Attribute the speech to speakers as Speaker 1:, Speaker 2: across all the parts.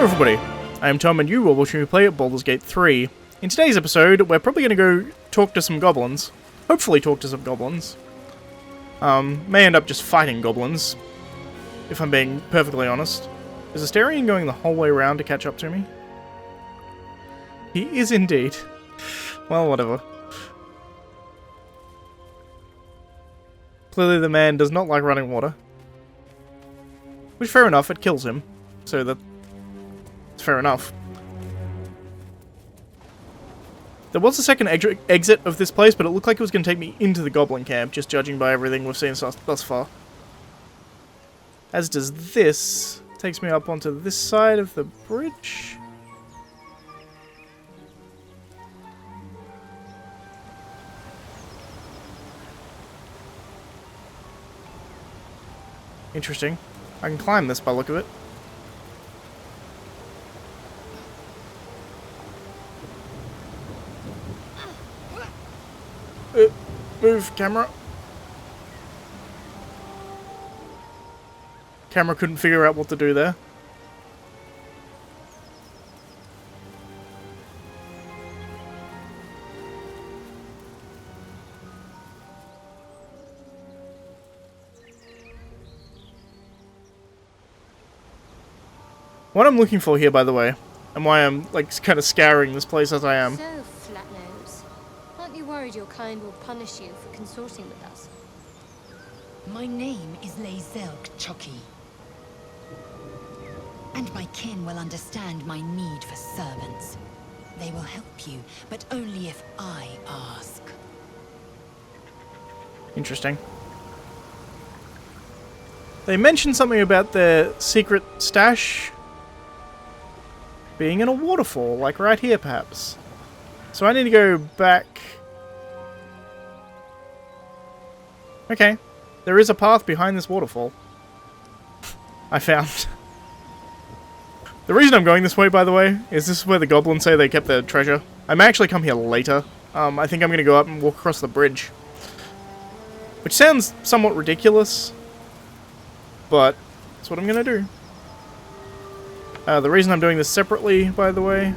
Speaker 1: everybody, I am Tom and you are watching me play at Baldur's Gate 3. In today's episode, we're probably going to go talk to some goblins. Hopefully talk to some goblins. May end up just fighting goblins, if I'm being perfectly honest. Is Astarion going the whole way around to catch up to me? He is indeed. Well, whatever. Clearly the man does not like running water. Which, fair enough, it kills him. So that's fair enough. There was a second exit of this place, but it looked like it was going to take me into the goblin camp, just judging by everything we've seen thus far. As does this. Takes me up onto this side of the bridge. Interesting. I can climb this by the look of it. Move, camera. Camera couldn't figure out what to do there. What I'm looking for here, by the way, and why I'm like kind of scouring this place as I am.
Speaker 2: So, Flatnose, aren't you worried your kind will punish you for consorting with us?
Speaker 3: My name is Lazelk Chucky, and my kin will understand my need for servants. They will help you, but only if I ask.
Speaker 1: Interesting. They mentioned something about their secret stash being in a waterfall, like right here, perhaps. So I need to go back. Okay. There is a path behind this waterfall. I found. The reason I'm going this way, by the way, is this is where the goblins say they kept their treasure. I may actually come here later. I think I'm going to go up and walk across the bridge. Which sounds somewhat ridiculous, but that's what I'm going to do. The reason I'm doing this separately, by the way,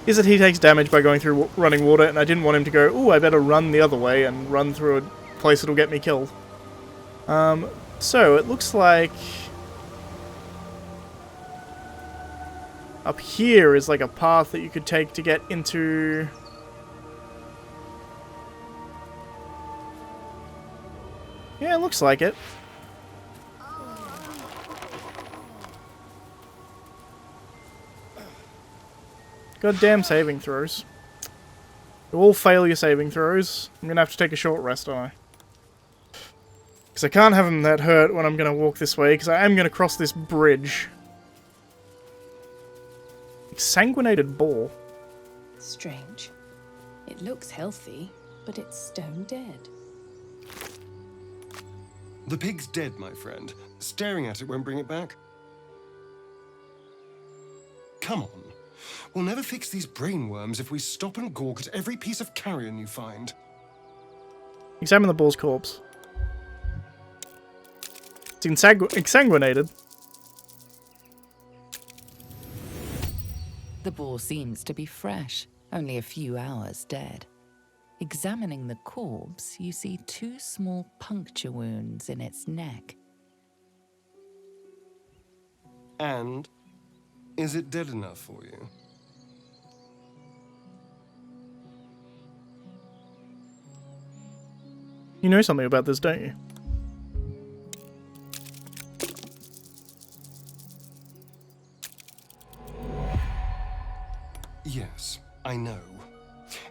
Speaker 1: is that he takes damage by going through running water, and I didn't want him to go, ooh, I better run the other way and run through a place that'll get me killed. So, it looks like up here is like a path that you could take to get into... Yeah, it looks like it. Goddamn saving throws. You all fail your saving throws. I'm gonna have to take a short rest, aren't I? Because I can't have them that hurt when I'm gonna walk this way, because I am gonna cross this bridge. Exsanguinated ball.
Speaker 4: Strange. It looks healthy, but it's stone dead.
Speaker 5: The pig's dead, my friend. Staring at it won't bring it back. Come on. We'll never fix these brainworms if we stop and gawk at every piece of carrion you find.
Speaker 1: Examine the bull's corpse. It's exsanguinated.
Speaker 3: The boar seems to be fresh, only a few hours dead. Examining the corpse, you see 2 small puncture wounds in its neck.
Speaker 5: And is it dead enough for you?
Speaker 1: You know something about this, don't you?
Speaker 5: Yes, I know.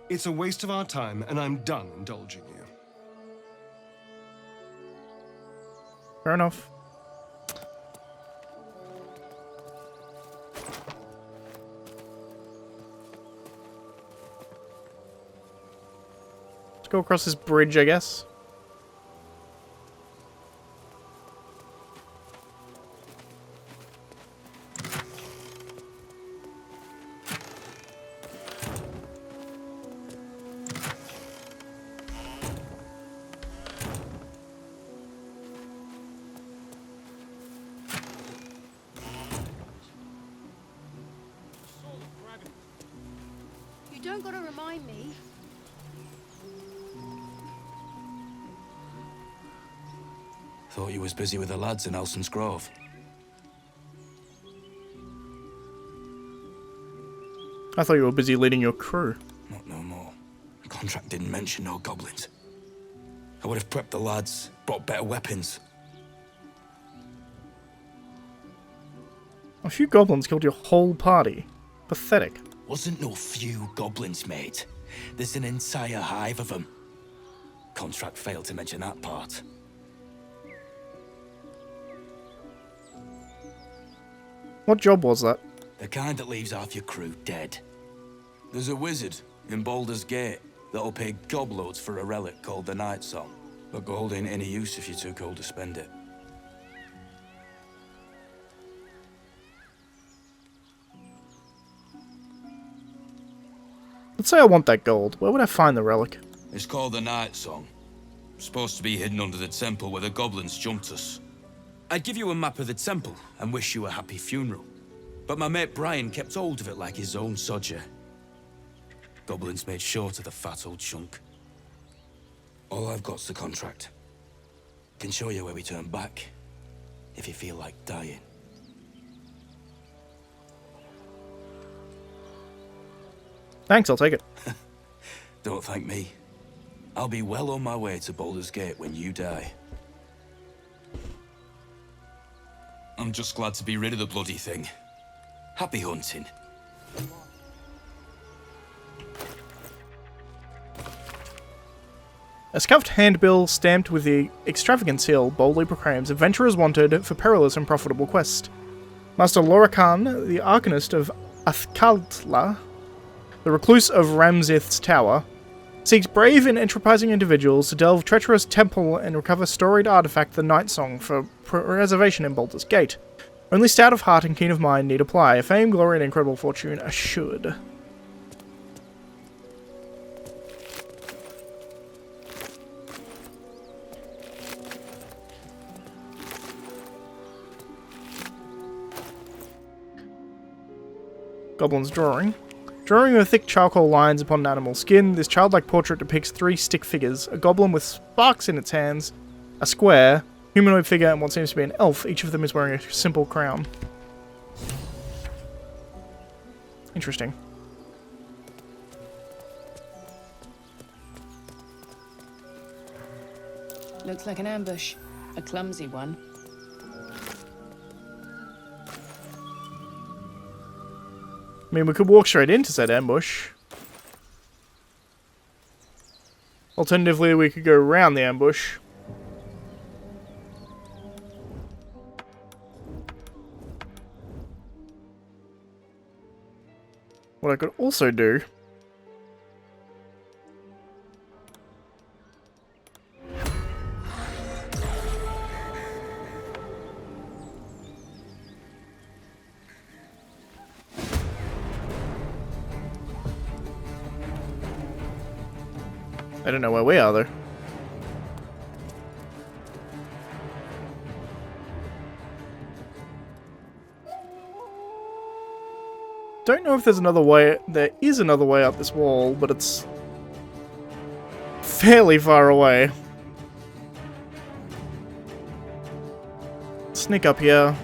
Speaker 5: It's a waste of our time, and I'm done indulging you.
Speaker 1: Fair enough. Let's go across this bridge, I guess.
Speaker 2: don't gotta remind me.
Speaker 6: Thought you was busy with the lads in Elson's Grove.
Speaker 1: I thought you were busy leading your crew.
Speaker 6: Not no more. The contract didn't mention no goblins. I would have prepped the lads, brought better weapons.
Speaker 1: A few goblins killed your whole party. Pathetic.
Speaker 6: Wasn't no few goblins, mate. There's an entire hive of them. Contract failed to mention that part.
Speaker 1: What job was that?
Speaker 6: The kind that leaves half your crew dead. There's a wizard in Baldur's Gate that'll pay gobloads for a relic called the Night Song. But gold ain't any use if you're too cold to spend it.
Speaker 1: Let's say I want that gold. Where would I find the relic?
Speaker 6: It's called the Night Song. Supposed to be hidden under the temple where the goblins jumped us. I'd give you a map of the temple and wish you a happy funeral. But my mate Brian kept hold of it like his own sodger. Goblins made short of the fat old chunk. All I've got's the contract. Can show you where we turn back, if you feel like dying.
Speaker 1: Thanks, I'll take it.
Speaker 6: Don't thank me. I'll be well on my way to Baldur's Gate when you die. I'm just glad to be rid of the bloody thing. Happy hunting.
Speaker 1: A scuffed handbill stamped with the extravagant seal boldly proclaims adventurers wanted for perilous and profitable quest. Master Lorakan, the Arcanist of Athkaltla, the recluse of Ramsith's Tower, seeks brave and enterprising individuals to delve treacherous temple and recover storied artifact the Night Song for preservation in Baldur's Gate. Only stout of heart and keen of mind need apply. Fame, glory, and incredible fortune assured. Goblin's drawing. Drawing with thick charcoal lines upon an animal's skin, this childlike portrait depicts three stick figures, a goblin with sparks in its hands, a square, humanoid figure, and what seems to be an elf. Each of them is wearing a simple crown. Interesting.
Speaker 4: Looks like an ambush. A clumsy one.
Speaker 1: I mean, we could walk straight into said ambush. Alternatively, we could go around the ambush. What I could also do... I don't know where we are, though. Don't know if there's another way. There is another way up this wall, but it's fairly far away. Sneak up here.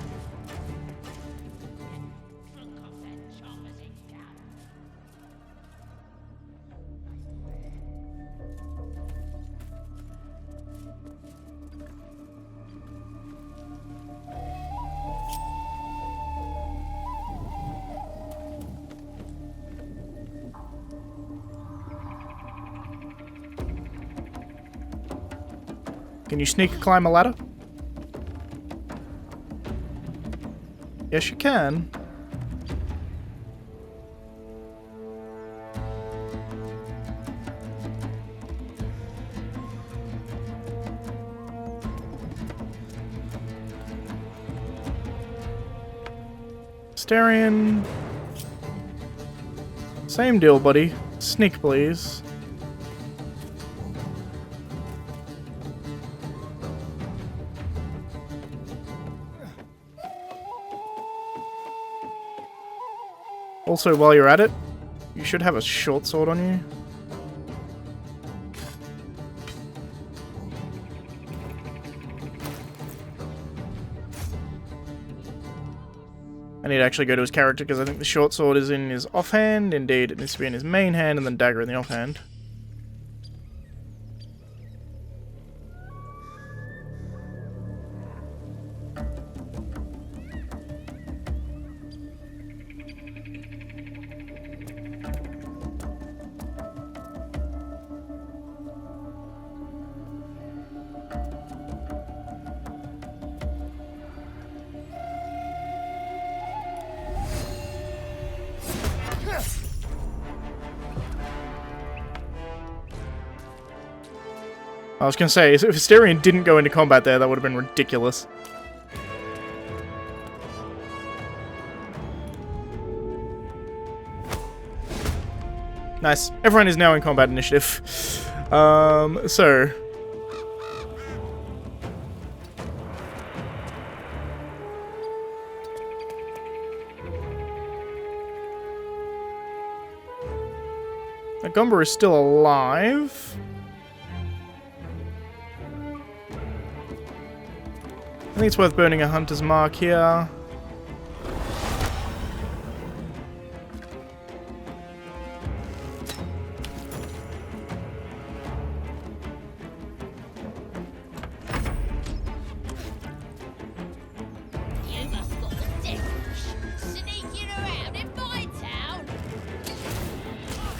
Speaker 1: Can you sneak climb a ladder? Yes, you can. Starion. Same deal, buddy. Sneak, please. Also, while you're at it, You should have a short sword on you. I need to actually go to his character because I think the short sword is in his offhand. Indeed, it needs to be in his main hand and then dagger in the offhand. I was going to say, if Asterion didn't go into combat there, that would have been ridiculous. Nice. Everyone is now in combat initiative. So... Gumber is still alive. I think it's worth burning a hunter's mark here.
Speaker 7: You must got the dick sneaking around in my town.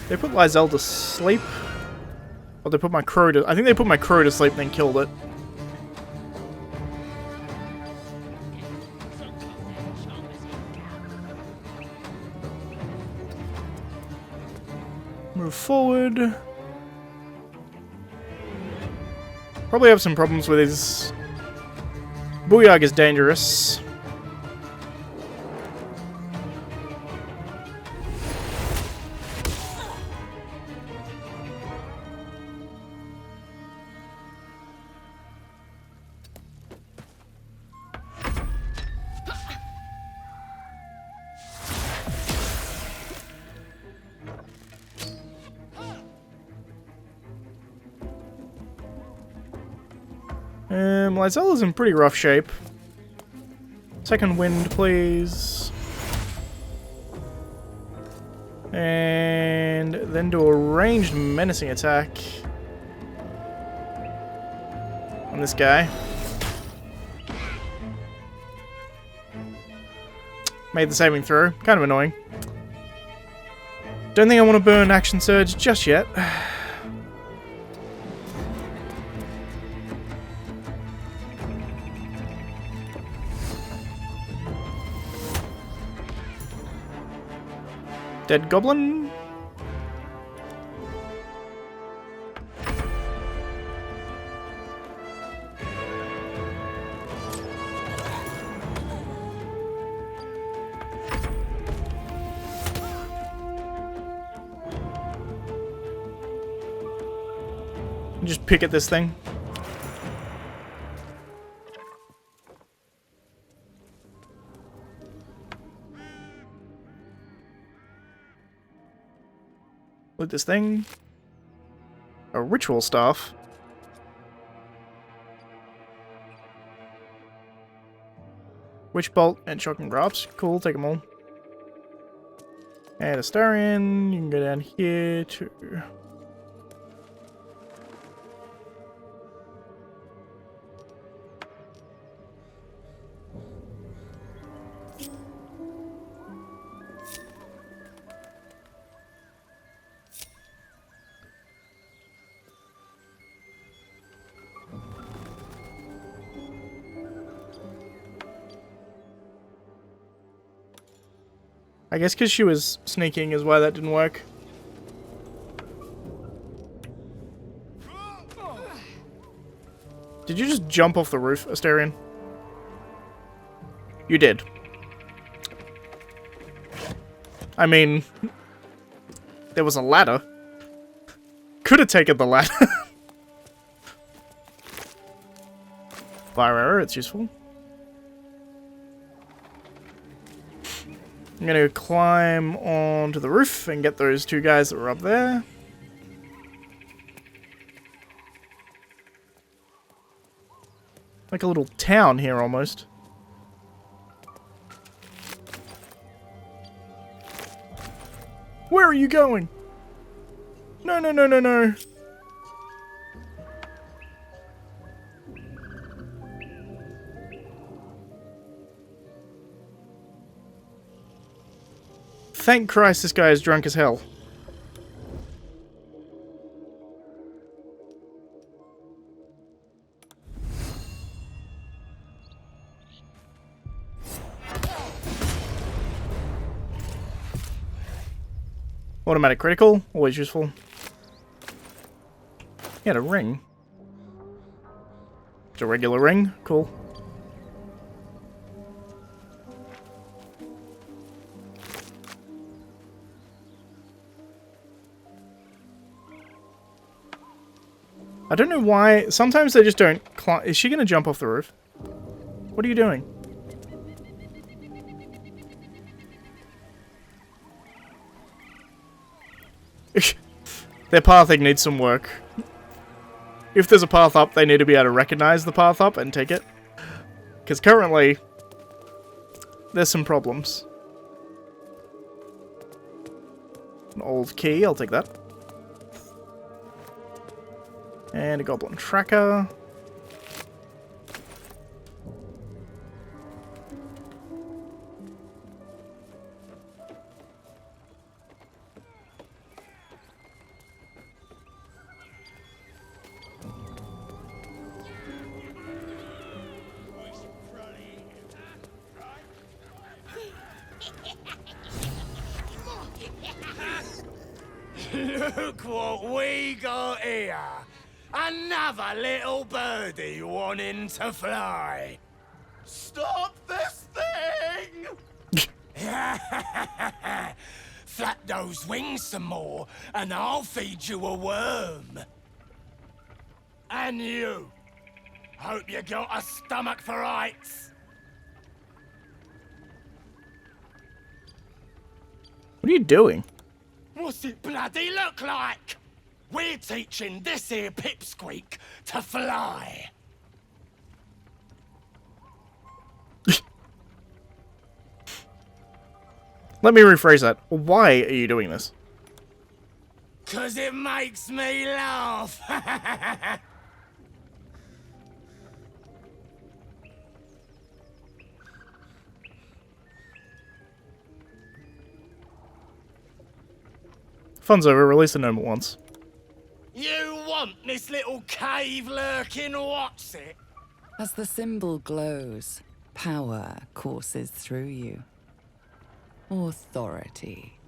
Speaker 1: They put Lysel to sleep. Or they put my crow to... I think they put my crow to sleep and then killed it. Move forward. Probably have some problems with his... Booyag is dangerous. Lysel is in pretty rough shape. Second wind, please. And then do a ranged menacing attack on this guy. Made the saving throw. Kind of annoying. Don't think I want to burn Action Surge just yet. Dead goblin. Just pick at this thing. Loot this thing. A ritual staff. Witch bolt and shocking grafts. Cool, take them all. And Astarion, you can go down here too. I guess because she was sneaking is why that didn't work. Did you just jump off the roof, Astarion? You did. I mean, there was a ladder. Could have taken the ladder. Fire arrow, it's useful. I'm gonna climb onto the roof and get those two guys that were up there. Like a little town here almost. Where are you going? No, no, no, no, no. Thank Christ this guy is drunk as hell. Automatic critical, always useful. He had a ring. It's a regular ring, cool. I don't know why, sometimes they just don't climb. Is she gonna jump off the roof? What are you doing? Their pathing needs some work. If there's a path up, they need to be able to recognize the path up and take it. Because currently, there's some problems. An old key, I'll take that. And a goblin tracker.
Speaker 8: Look what we got here. Another little birdie wanting to fly. Stop this thing! Flap those wings some more, and I'll feed you a worm. And you. Hope you got a stomach for rights.
Speaker 1: What are you doing?
Speaker 8: What's it bloody look like? We're teaching this here pipsqueak to fly.
Speaker 1: Let me rephrase that. Why are you doing this?
Speaker 8: 'Cause it makes me laugh.
Speaker 1: Fun's over, release the gnome at once.
Speaker 8: You want this little cave lurking what's it?
Speaker 3: As the symbol glows, power courses through you. Authority.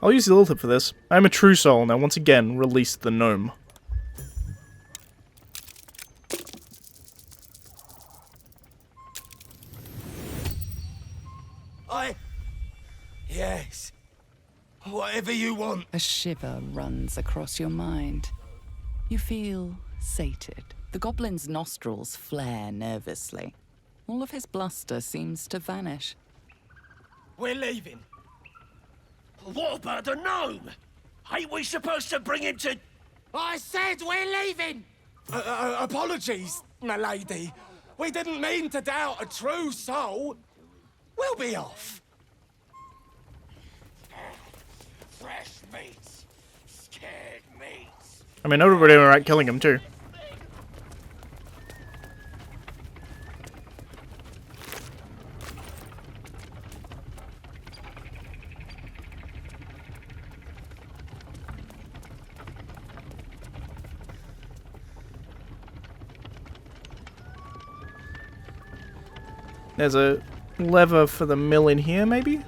Speaker 1: I'll use the little tip for this. I am a true soul, now once again, release the gnome.
Speaker 8: Yes. Whatever you want.
Speaker 3: A shiver runs across your mind. You feel sated. The goblin's nostrils flare nervously. All of his bluster seems to vanish.
Speaker 8: We're leaving. What about the gnome? Ain't we supposed to bring him to... I said we're leaving! Apologies, my lady. We didn't mean to doubt a true soul. We'll be off. Fresh meats. Scared meats.
Speaker 1: I mean, everybody were right killing him too. There's a lever for the mill in here, maybe?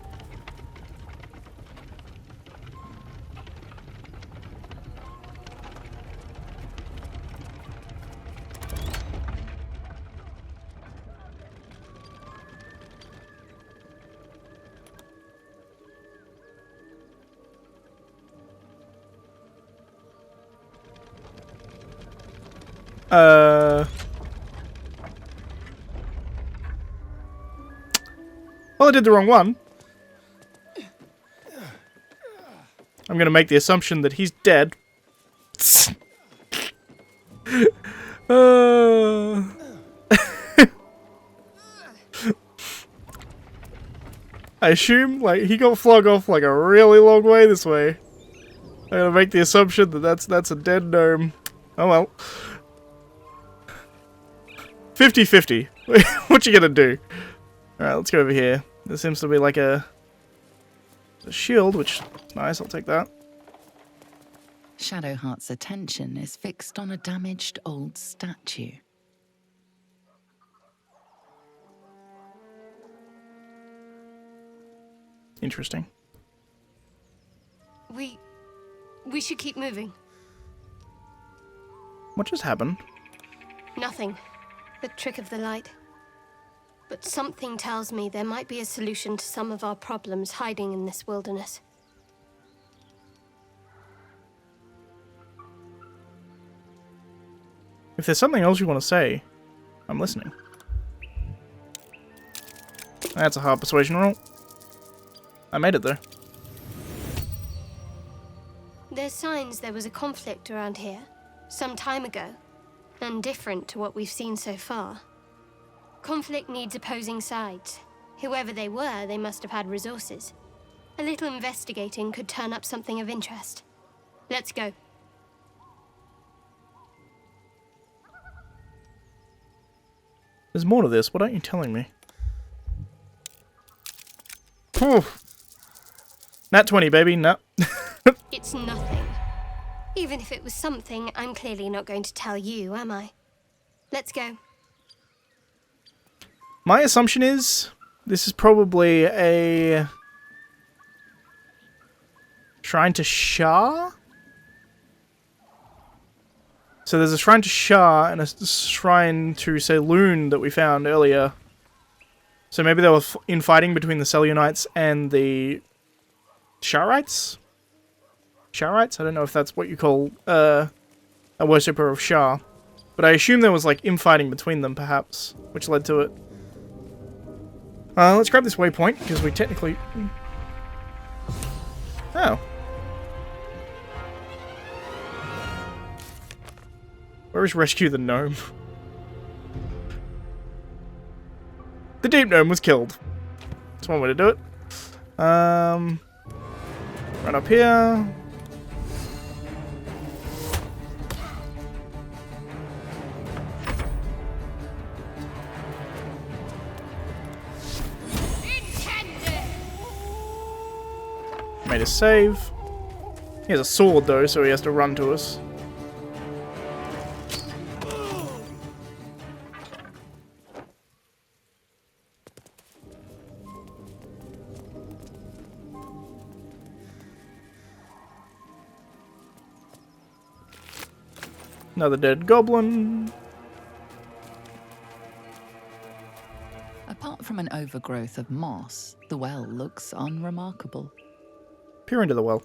Speaker 1: Well, I did the wrong one. I'm gonna make the assumption that he's dead. I assume, like, he got flung off like a really long way this way. I'm gonna make the assumption that that's a dead gnome. Oh well. 50-50. What you gonna do? Alright, let's go over here. There seems to be like a shield, which is nice, I'll take that.
Speaker 3: Shadowheart's attention is fixed on a damaged old statue.
Speaker 1: Interesting.
Speaker 2: We should keep moving.
Speaker 1: What just happened?
Speaker 2: Nothing. The trick of the light. But something tells me there might be a solution to some of our problems hiding in this wilderness.
Speaker 1: If there's something else you want to say, I'm listening. That's a hard persuasion roll. I made it though.
Speaker 2: There's signs there was a conflict around here, some time ago, and different to what we've seen so far. Conflict needs opposing sides. Whoever they were, they must have had resources. A little investigating could turn up something of interest. Let's go.
Speaker 1: There's more to this, what aren't you telling me? Whew. Nat 20, baby, no.
Speaker 2: It's nothing. Even if it was something, I'm clearly not going to tell you, am I? Let's go.
Speaker 1: My assumption is this is probably a shrine to Shah? So there's a shrine to Shah and a shrine to Saloon that we found earlier. So maybe there was infighting between the Selunites and the Shahrites? Shahrites? I don't know if that's what you call a worshipper of Shah. But I assume there was like infighting between them, perhaps, which led to it. Let's grab this waypoint, because we technically... Oh. Where is Rescue the Gnome? The Deep Gnome was killed. That's one way to do it. Run up here. Made a save. He has a sword though, so he has to run to us. Another dead goblin.
Speaker 3: Apart from an overgrowth of moss, the well looks unremarkable.
Speaker 1: Peer into the well.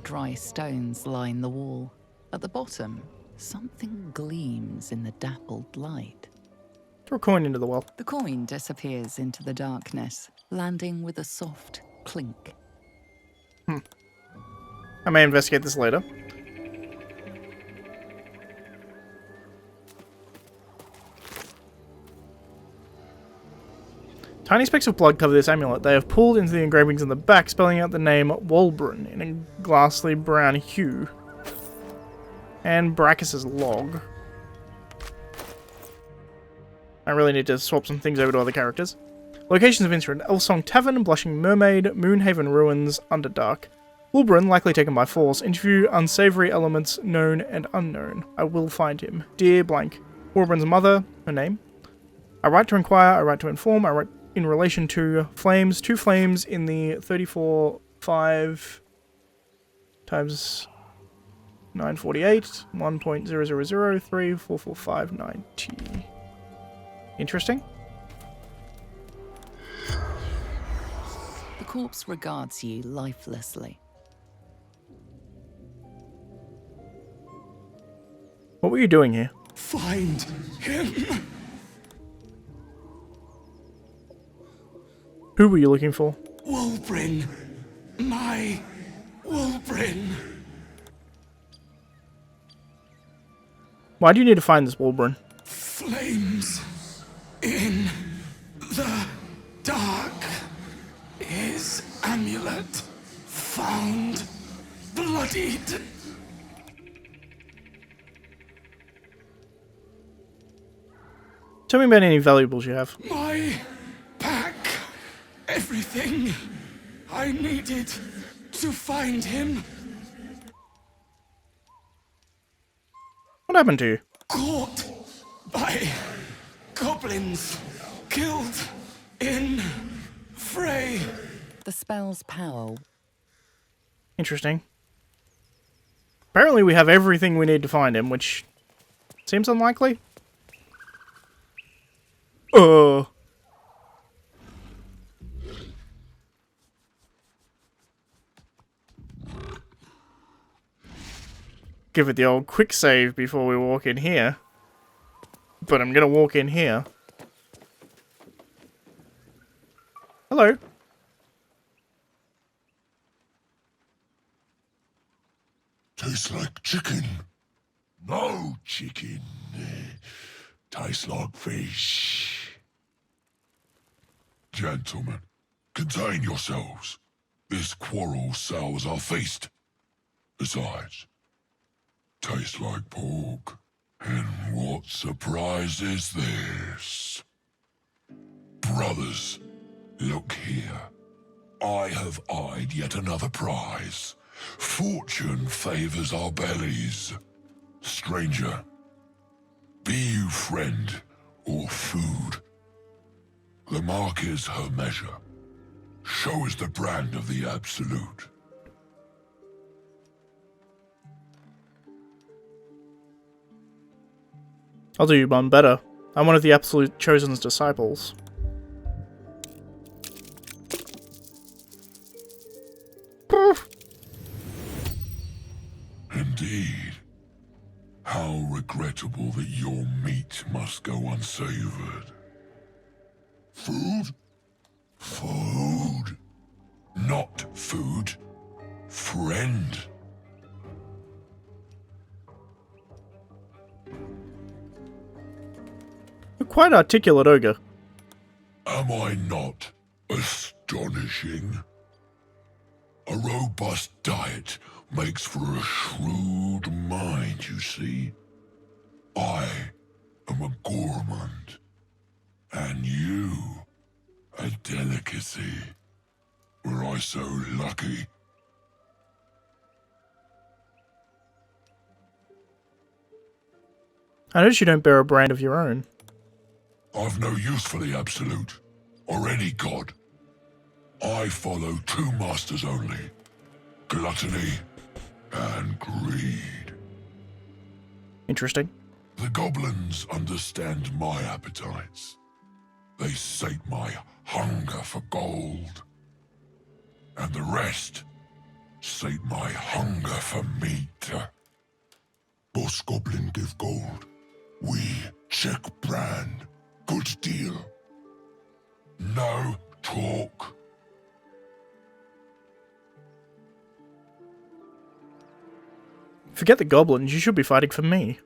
Speaker 3: Dry stones line the wall. At the bottom, something gleams in the dappled light.
Speaker 1: Throw a coin into the well.
Speaker 3: The coin disappears into the darkness, landing with a soft clink.
Speaker 1: I may investigate this later. Tiny specks of blood cover this amulet. They have pulled into the engravings in the back, spelling out the name Walbrun in a ghastly brown hue. And Brachus's log. I really need to swap some things over to other characters. Locations of interest: Elsong Tavern, Blushing Mermaid, Moonhaven Ruins, Underdark. Walbrun, likely taken by force. Interview unsavory elements, known and unknown. I will find him. Dear blank. Walbrun's mother, her name. I write to inquire, I write to inform, I write in relation to flames. 2 flames in the 34.5 times 948, 1.000344590.
Speaker 3: The corpse regards you lifelessly.
Speaker 1: What were you doing here?
Speaker 9: Find him.
Speaker 1: Who were you looking for?
Speaker 9: Wulbrin. My Wulbrin.
Speaker 1: Why do you need to find this Wulbrin?
Speaker 9: Flames in the dark. His amulet found bloodied.
Speaker 1: Tell me about any valuables you have.
Speaker 9: My pack. Everything I needed to find him.
Speaker 1: What happened to you?
Speaker 9: Caught by goblins. Killed in fray.
Speaker 3: The spell's power.
Speaker 1: Interesting. Apparently we have everything we need to find him, which seems unlikely. Give it the old quick save before we walk in here. But I'm gonna walk in here. Hello.
Speaker 10: Tastes like chicken. No chicken. Tastes like fish. Gentlemen, contain yourselves. This quarrel sours our feast. Besides, tastes like pork. And what surprise is this? Brothers, look here. I have eyed yet another prize. Fortune favors our bellies. Stranger, be you friend or food. The mark is her measure. Show us the brand of the absolute.
Speaker 1: I'll do you one better. I'm one of the Absolute Chosen's disciples.
Speaker 10: Indeed. How regrettable that your meat must go unsavored. Food? Food. Not food. Friend.
Speaker 1: You're quite articulate, ogre.
Speaker 10: Am I not astonishing? A robust diet makes for a shrewd mind, you see. I am a gourmand, and you a delicacy. Were I so lucky?
Speaker 1: I notice you don't bear a brand of your own.
Speaker 10: I've no use for the Absolute, or any god. I follow two masters only, gluttony and greed.
Speaker 1: Interesting.
Speaker 10: The goblins understand my appetites. They sate my hunger for gold. And the rest sate my hunger for meat. Boss Goblin give gold. We check brand. Good deal. No talk.
Speaker 1: Forget the goblins, you should be fighting for me.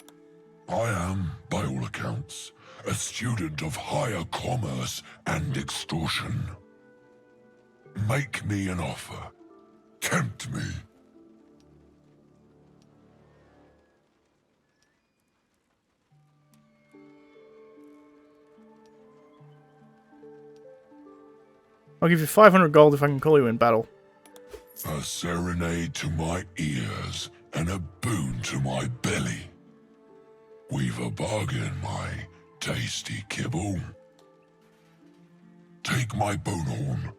Speaker 10: I am, by all accounts, a student of higher commerce and extortion. Make me an offer. Tempt me.
Speaker 1: I'll give you 500 gold if I can call you in battle.
Speaker 10: A serenade to my ears and a boon to my belly. We've a bargain, my tasty kibble. Take my bone horn.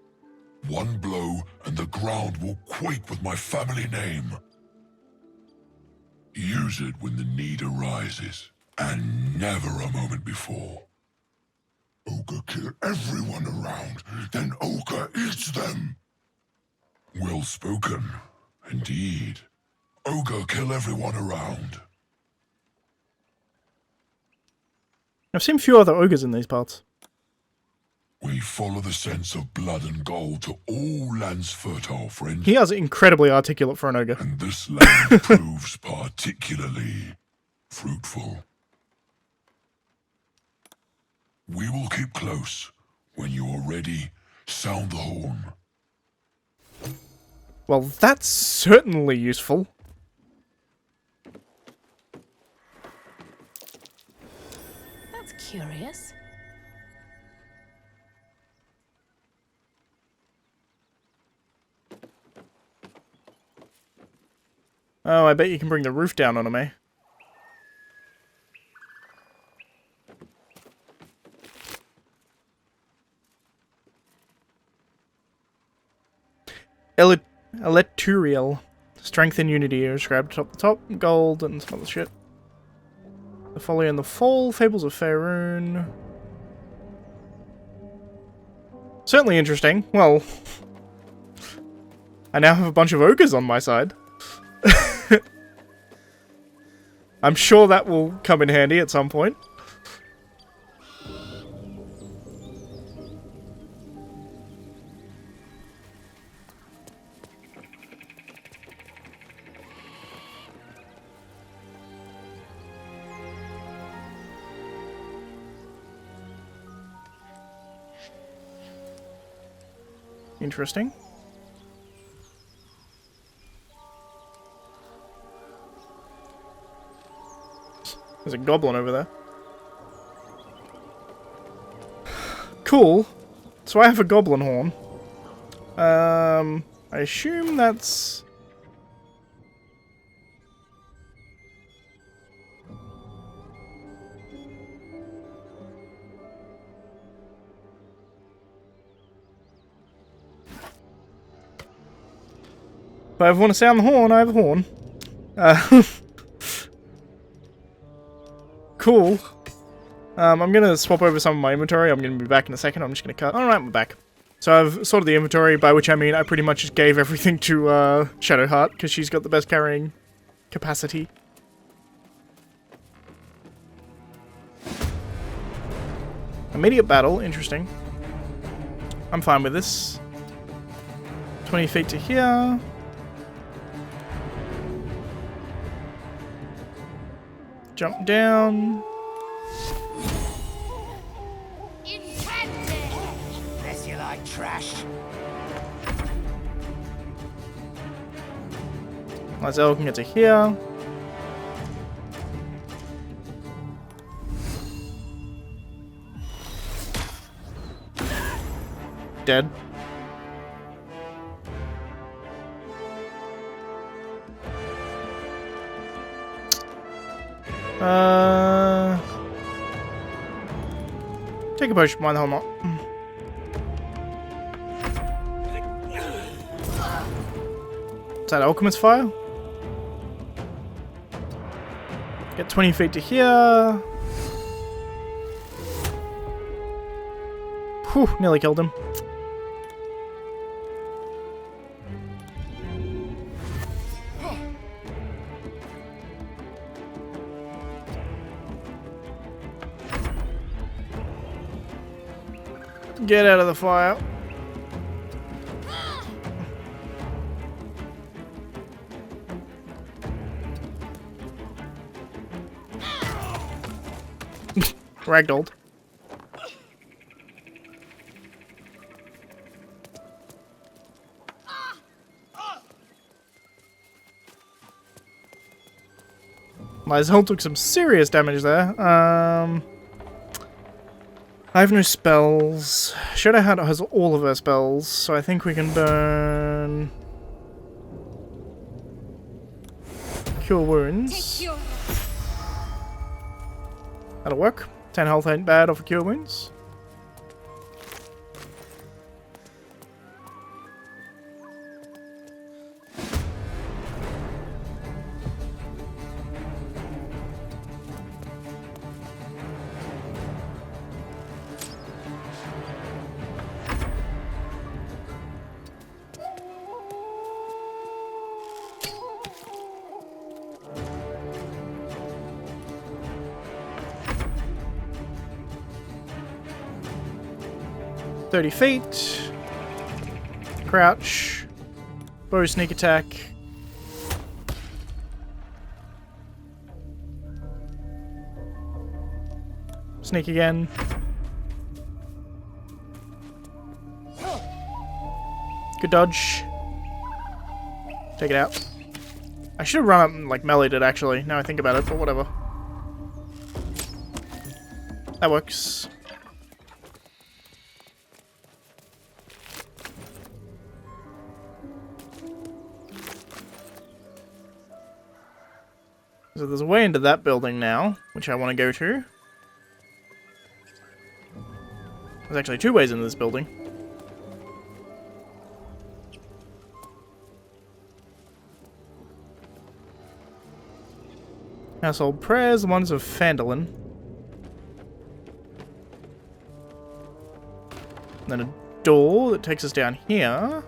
Speaker 10: One blow and the ground will quake with my family name. Use it when the need arises, and never a moment before. Ogre kill everyone around, then Ogre eats them. Well spoken, indeed. Ogre kill everyone around.
Speaker 1: I've seen a few other ogres in these parts.
Speaker 10: We follow the sense of blood and gold to all lands fertile, friend.
Speaker 1: He is incredibly articulate for an ogre.
Speaker 10: And this land proves particularly fruitful. We will keep close. When you are ready, sound the horn.
Speaker 1: Well, that's certainly useful.
Speaker 4: That's curious.
Speaker 1: Oh, I bet you can bring the roof down on him, eh? Electurial. Strength and unity are described top to top. Gold and some other shit. The Folly and the Fall. Fables of Faerun. Certainly interesting. Well, I now have a bunch of ogres on my side. I'm sure that will come in handy at some point. Interesting. There's a goblin over there. Cool. So I have a goblin horn. I assume that's... If I ever want to sound the horn, I have a horn. Cool. I'm gonna swap over some of my inventory. I'm gonna be back in a second. I'm just gonna cut. Alright, we're back. So I've sorted the inventory, by which I mean I pretty much just gave everything to Shadowheart, because she's got the best carrying capacity. Immediate battle, interesting. I'm fine with this. 20 feet to here. Jump down.
Speaker 8: Unless you like trash.
Speaker 1: Lizelle can get to here. Dead. Take a potion, why the hell not? Is that Alchemist Fire? Get 20 feet to here. Whew, nearly killed him. Get out of the fire. Ragdolled. Lizelle took some serious damage there. I have no spells. Shadowheart has all of her spells, so I think we can burn... Cure Wounds. That'll work. 10 health ain't bad off of Cure Wounds. 30 feet. Crouch. Bow sneak attack. Sneak again. Good dodge. Take it out. I should have run up and like meleeed it actually, now I think about it, but whatever. That works. So there's a way into that building now, which I want to go to. There's actually two ways into this building. Household prayers, the ones of Phandalin. Then a door that takes us down here.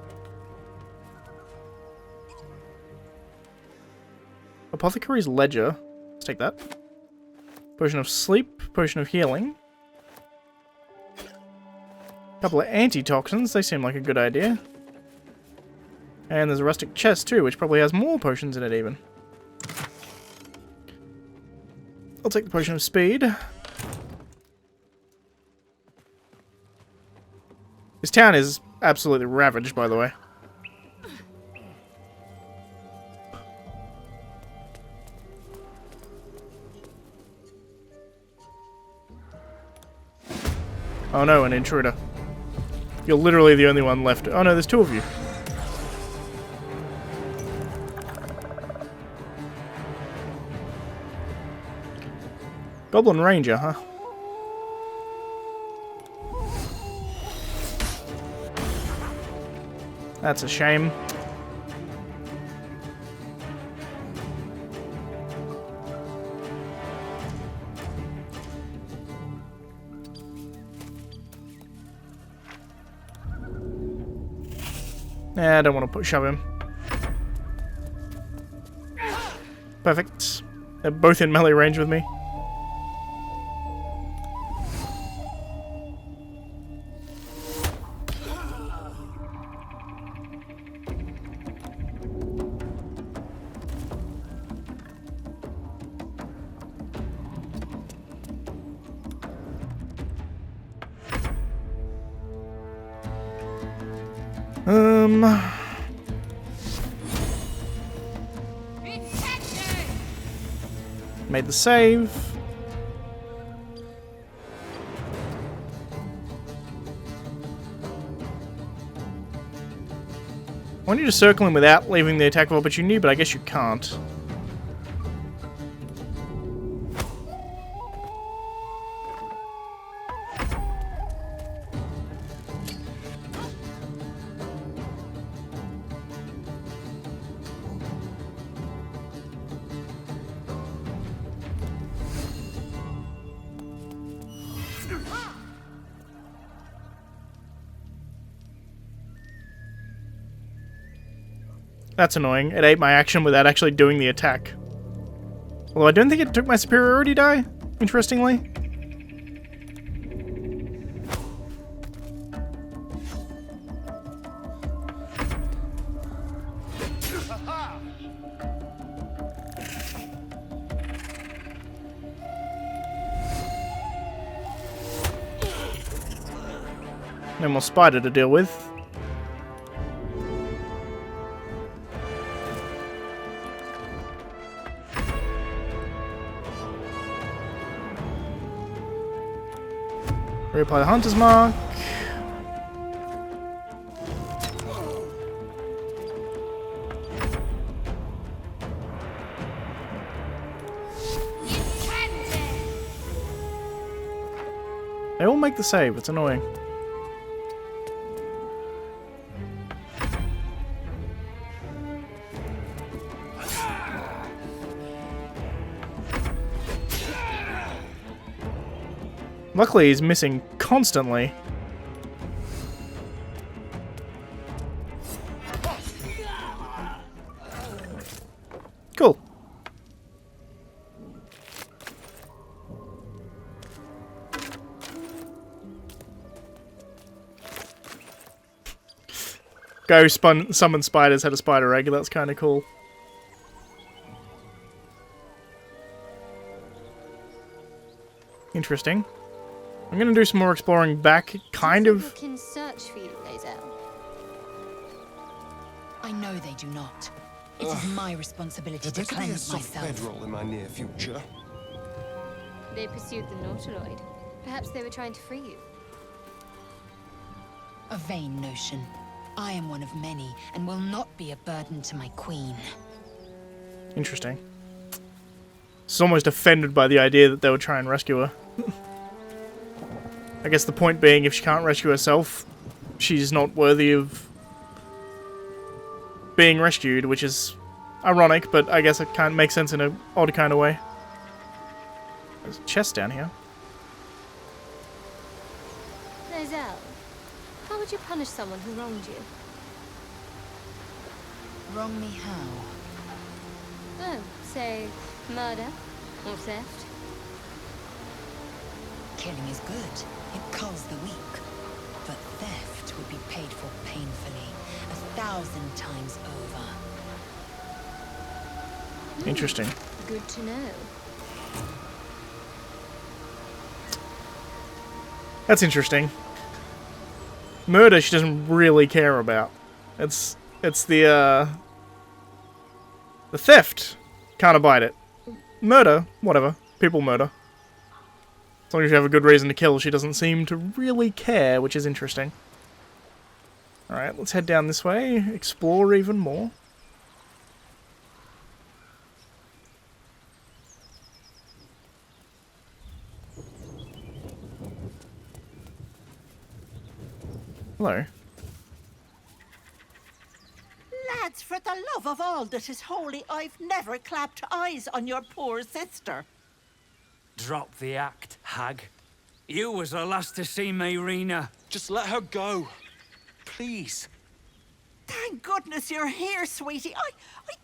Speaker 1: Apothecary's Ledger. Let's take that. Potion of Sleep, Potion of Healing. Couple of antitoxins, they seem like a good idea. And there's a rustic chest too, which probably has more potions in it even. I'll take the Potion of Speed. This town is absolutely ravaged, by the way. Oh no, an intruder. You're literally the only one left. Oh no, there's two of you. Goblin Ranger, huh? That's a shame. I don't want to shove him. Perfect. They're both in melee range with me. Made the save. I want you to circle him without leaving the attack of opportunity, but I guess you can't. That's annoying. It ate my action without actually doing the attack. Although I don't think it took my superiority die, interestingly. No more spider to deal with. Reapply the Hunter's Mark. They all make the save, it's annoying. Luckily, he's missing constantly. Cool. guy who summoned spiders had a spider egg. That's kind of cool. Interesting. I'm gonna do some more exploring back, kind of.
Speaker 2: We can search for you, Lae'zel.
Speaker 11: I know they do not. It is my responsibility
Speaker 5: There
Speaker 11: to
Speaker 5: better be a
Speaker 11: cleanse
Speaker 5: soft
Speaker 11: myself.
Speaker 5: bedroll in my near future.
Speaker 2: They pursued the Nautiloid. Perhaps they were trying to free you.
Speaker 11: A vain notion. I am one of many, and will not be a burden to my queen.
Speaker 1: Interesting. She's almost offended by the idea that they would try and rescue her. I guess the point being, if she can't rescue herself, she's not worthy of being rescued, which is ironic, but I guess it can't make sense in an odd kind of way. There's a chest down here.
Speaker 2: Lae'zel, how would you punish someone who wronged you?
Speaker 11: Wrong me how?
Speaker 2: Oh, say, murder or theft?
Speaker 11: Killing is good. It culls the weak. But theft would be paid for painfully, 1,000 times over.
Speaker 1: Interesting.
Speaker 2: Good to know.
Speaker 1: That's interesting. Murder she doesn't really care about. It's the theft. Can't abide it. Murder, whatever. People murder. As long as you have a good reason to kill, she doesn't seem to really care, which is interesting. Alright, let's head down this way, explore even more. Hello.
Speaker 12: Lads, for the love of all that is holy, I've never clapped eyes on your poor sister.
Speaker 13: Drop the act, hag. You was the last to see Mayrina.
Speaker 8: Just let her go. Please.
Speaker 12: Thank goodness you're here, sweetie. I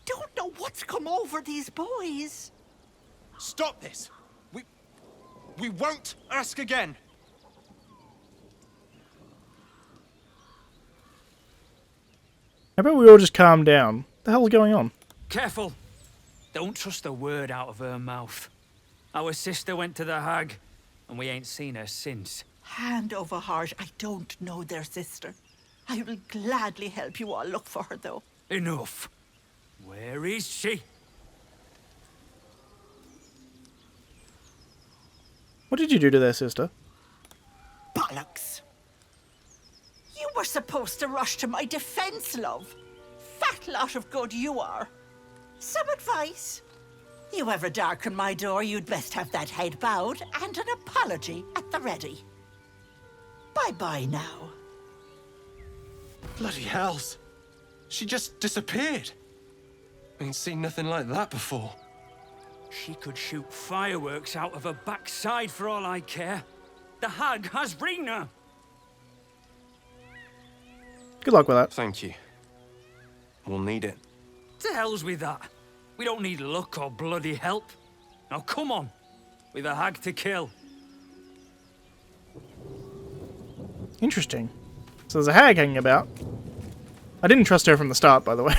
Speaker 12: don't know what's come over these boys.
Speaker 8: Stop this. We won't ask again.
Speaker 1: How about we all just calm down? What the hell's going on?
Speaker 13: Careful. Don't trust a word out of her mouth. Our sister went to the hag, and we ain't seen her since.
Speaker 12: Hand over heart, I don't know their sister. I will gladly help you all look for her, though.
Speaker 13: Enough. Where is she?
Speaker 1: What did you do to their sister?
Speaker 12: Bollocks! You were supposed to rush to my defense, love. Fat lot of good you are. Some advice? You ever darken my door, you'd best have that head bowed and an apology at the ready. Bye-bye now.
Speaker 8: Bloody hells. She just disappeared. Ain't seen nothing like that before.
Speaker 13: She could shoot fireworks out of her backside for all I care. The hag has Rena.
Speaker 1: Good luck with that.
Speaker 8: Thank you. We'll need it.
Speaker 13: To hell's with that. We don't need luck or bloody help. Now come on. We've a hag to kill.
Speaker 1: Interesting. So there's a hag hanging about. I didn't trust her from the start, by the way.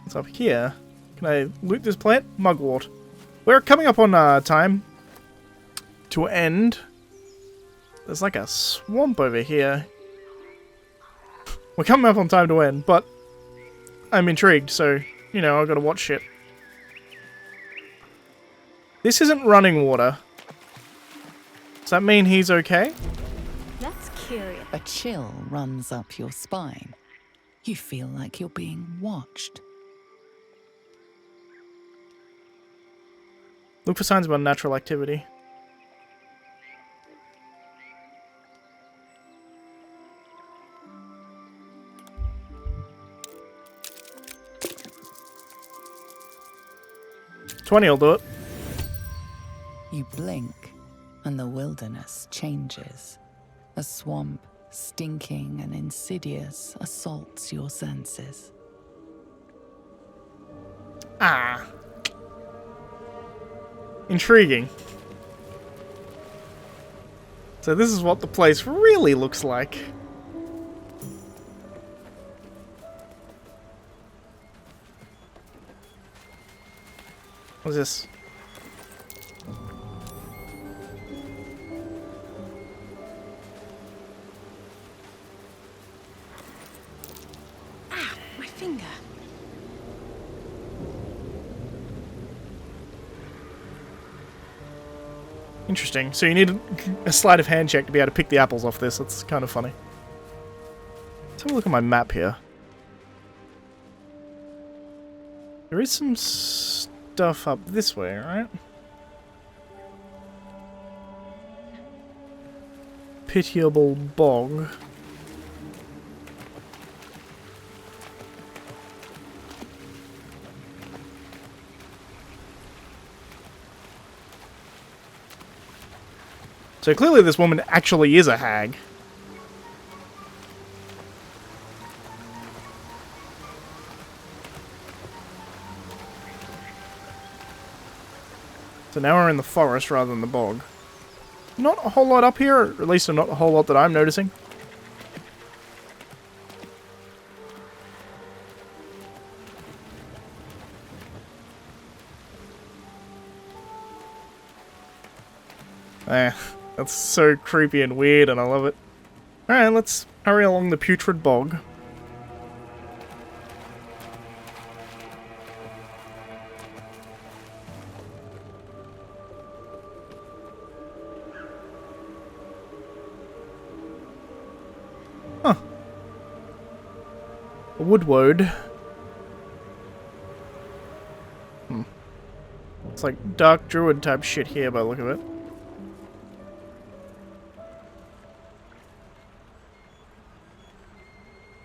Speaker 1: What's up here? Can I loot this plant? Mugwort. We're coming up on time to end. There's like a swamp over here. We're coming up on time to end, but I'm intrigued, so, you know, I've got to watch shit. This isn't running water. Does that mean he's okay?
Speaker 2: That's curious.
Speaker 3: A chill runs up your spine. You feel like you're being watched.
Speaker 1: Look for signs of unnatural activity. $20 will do it.
Speaker 3: You blink, and the wilderness changes. A swamp, stinking and insidious, assaults your senses.
Speaker 1: Ah. So this is what the place really looks like. What's this?
Speaker 4: Ah, my finger.
Speaker 1: Interesting. So you need a sleight of hand check to be able to pick the apples off this. That's kind of funny. Let's have a look at my map here. There is some stuff up this way, right? Pitiable bog. So clearly this woman actually is a hag. So now we're in the forest rather than the bog. Not a whole lot up here, or at least not a whole lot that I'm noticing. That's so creepy and weird, and I love it. Alright, let's hurry along the putrid bog. Huh. A woodwode. It's like dark druid type shit here by the look of it.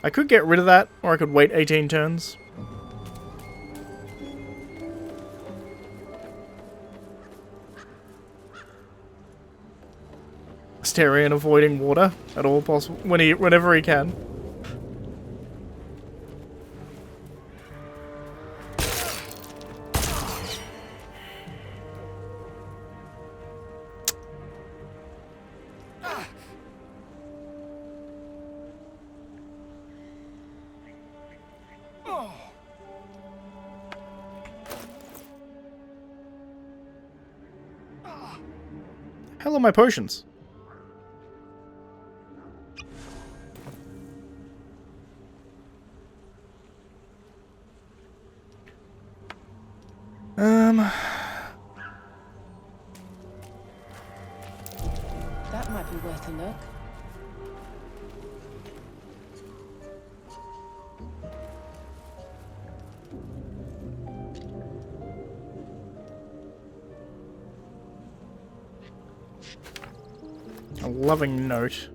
Speaker 1: I could get rid of that, or I could wait 18 turns. Astarion avoiding water at all possible whenever he can. Hell are my potions?
Speaker 4: That might be worth a look.
Speaker 1: A loving note.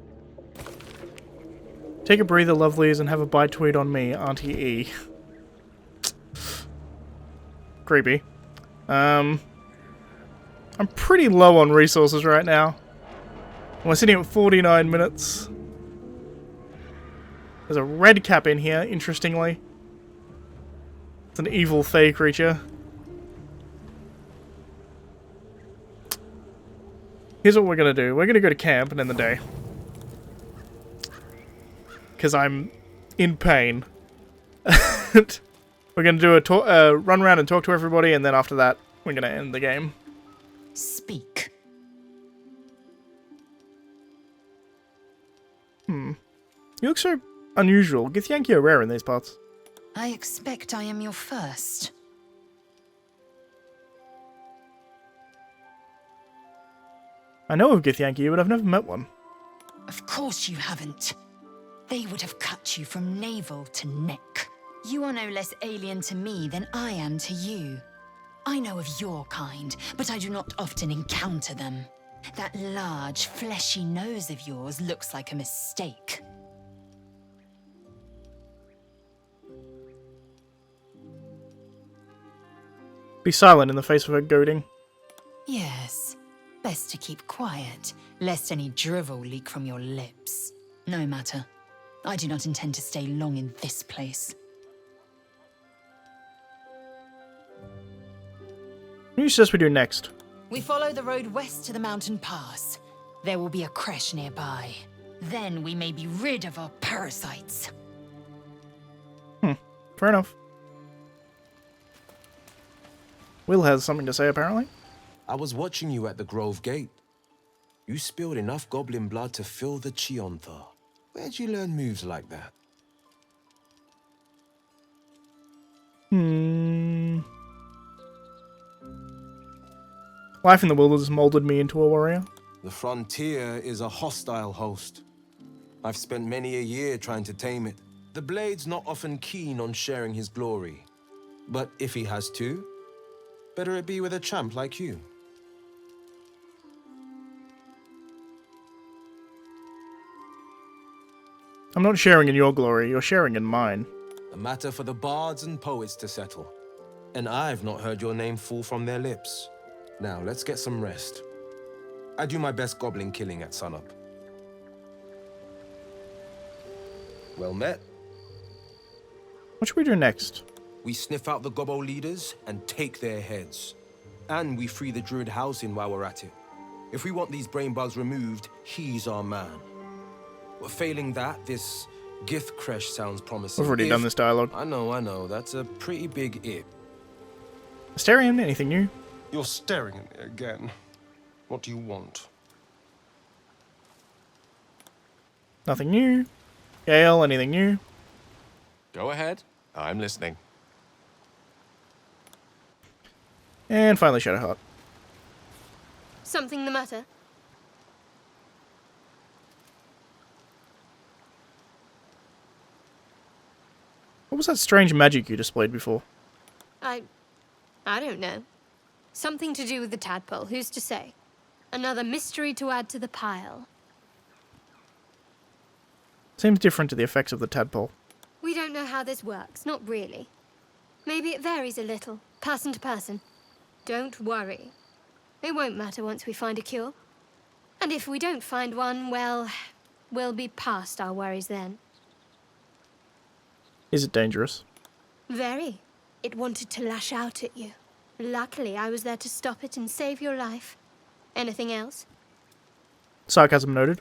Speaker 1: Take a breather, lovelies, and have a bite to eat on me, Auntie E. Creepy. I'm pretty low on resources right now. We're sitting at 49 minutes. There's a red cap in here, interestingly. It's an evil fey creature. Here's what we're gonna do. We're gonna go to camp and end the day. Because I'm in pain. We're gonna do a run around and talk to everybody, and then after that, we're gonna end the game.
Speaker 11: Speak.
Speaker 1: You look so unusual. Githyanki are rare in these parts.
Speaker 11: I expect I am your first.
Speaker 1: I know of Githyanki, but I've never met one.
Speaker 11: Of course you haven't. They would have cut you from navel to neck. You are no less alien to me than I am to you. I know of your kind, but I do not often encounter them. That large, fleshy nose of yours looks like a mistake.
Speaker 1: Be silent in the face of her goading.
Speaker 11: Yes, best to keep quiet, lest any drivel leak from your lips. No matter. I do not intend to stay long in this place.
Speaker 1: What do you suggest we do next?
Speaker 11: We follow the road west to the mountain pass. There will be a creche nearby. Then we may be rid of our parasites.
Speaker 1: Fair enough. Will has something to say, apparently.
Speaker 14: I was watching you at the Grove Gate. You spilled enough goblin blood to fill the Chiontha. Where'd you learn moves like that?
Speaker 1: Life in the wilderness molded me into a warrior.
Speaker 14: The frontier is a hostile host. I've spent many a year trying to tame it. The Blade's not often keen on sharing his glory. But if he has to, better it be with a champ like you.
Speaker 1: I'm not sharing in your glory, you're sharing in mine.
Speaker 14: A matter for the bards and poets to settle. And I've not heard your name fall from their lips. Now, let's get some rest. I do my best goblin killing at sunup. Well met.
Speaker 1: What should we do next?
Speaker 14: We sniff out the gobbo leaders and take their heads. And we free the druid housing while we're at it. If we want these brain bugs removed, he's our man. But failing that, this Gith creche sounds promising.
Speaker 1: We've already done this dialogue.
Speaker 14: I know. That's a pretty big if.
Speaker 1: Astarion, anything new?
Speaker 5: You're staring at me again. What do you want?
Speaker 1: Nothing new. Gale, anything new?
Speaker 15: Go ahead. I'm listening.
Speaker 1: And finally Shadowheart.
Speaker 2: Something the matter?
Speaker 1: What was that strange magic you displayed before?
Speaker 2: I don't know. Something to do with the tadpole, who's to say? Another mystery to add to the pile.
Speaker 1: Seems different to the effects of the tadpole.
Speaker 2: We don't know how this works, not really. Maybe it varies a little, person to person. Don't worry. It won't matter once we find a cure. And if we don't find one, well, we'll be past our worries then.
Speaker 1: Is it dangerous?
Speaker 2: Very. It wanted to lash out at you. Luckily, I was there to stop it and save your life. Anything else?
Speaker 1: Sarcasm noted.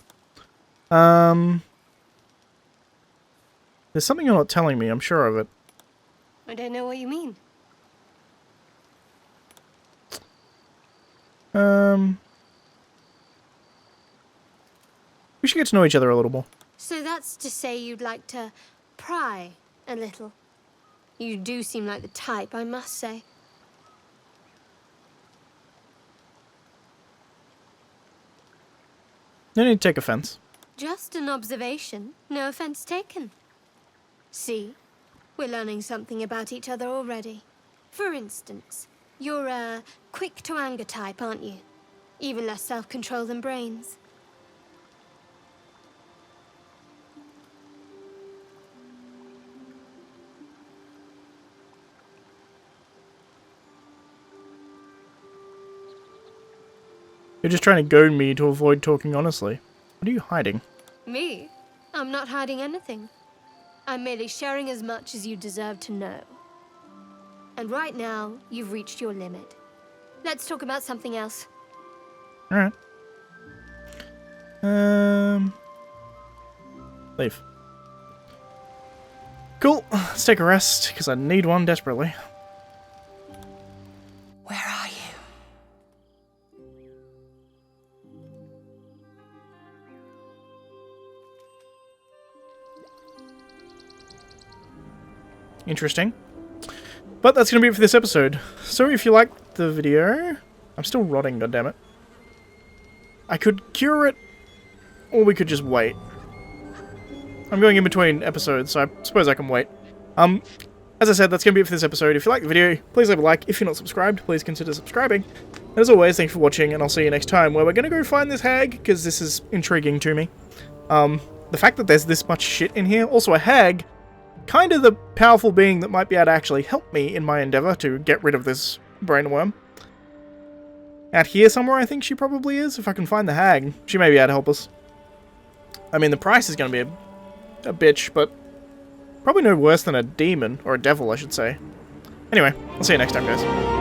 Speaker 1: There's something you're not telling me, I'm sure of it.
Speaker 2: I don't know what you mean.
Speaker 1: We should get to know each other a little more.
Speaker 2: So that's to say you'd like to pry a little. You do seem like the type, I must say.
Speaker 1: No need to take offense.
Speaker 2: Just an observation, no offense taken. See, we're learning something about each other already. For instance, you're a quick-to-anger type, aren't you? Even less self-control than brains.
Speaker 1: You're just trying to goad me to avoid talking honestly. What are you hiding?
Speaker 2: Me? I'm not hiding anything. I'm merely sharing as much as you deserve to know. And right now, you've reached your limit. Let's talk about something else.
Speaker 1: Alright. Leave. Cool. Let's take a rest, because I need one desperately.
Speaker 11: Where are you?
Speaker 1: Interesting. But that's going to be it for this episode. So if you liked the video... I'm still rotting, goddammit. I could cure it, or we could just wait. I'm going in between episodes, so I suppose I can wait. As I said, that's going to be it for this episode. If you like the video, please leave a like. If you're not subscribed, please consider subscribing. And as always, thanks for watching, and I'll see you next time, where we're going to go find this hag, because this is intriguing to me. The fact that there's this much shit in here, also a hag, kind of the powerful being that might be able to actually help me in my endeavor to get rid of this brainworm. Out here somewhere, I think she probably is. If I can find the hag, she may be able to help us. I mean, the price is going to be a bitch, but probably no worse than a demon, or a devil, I should say. Anyway, I'll see you next time, guys.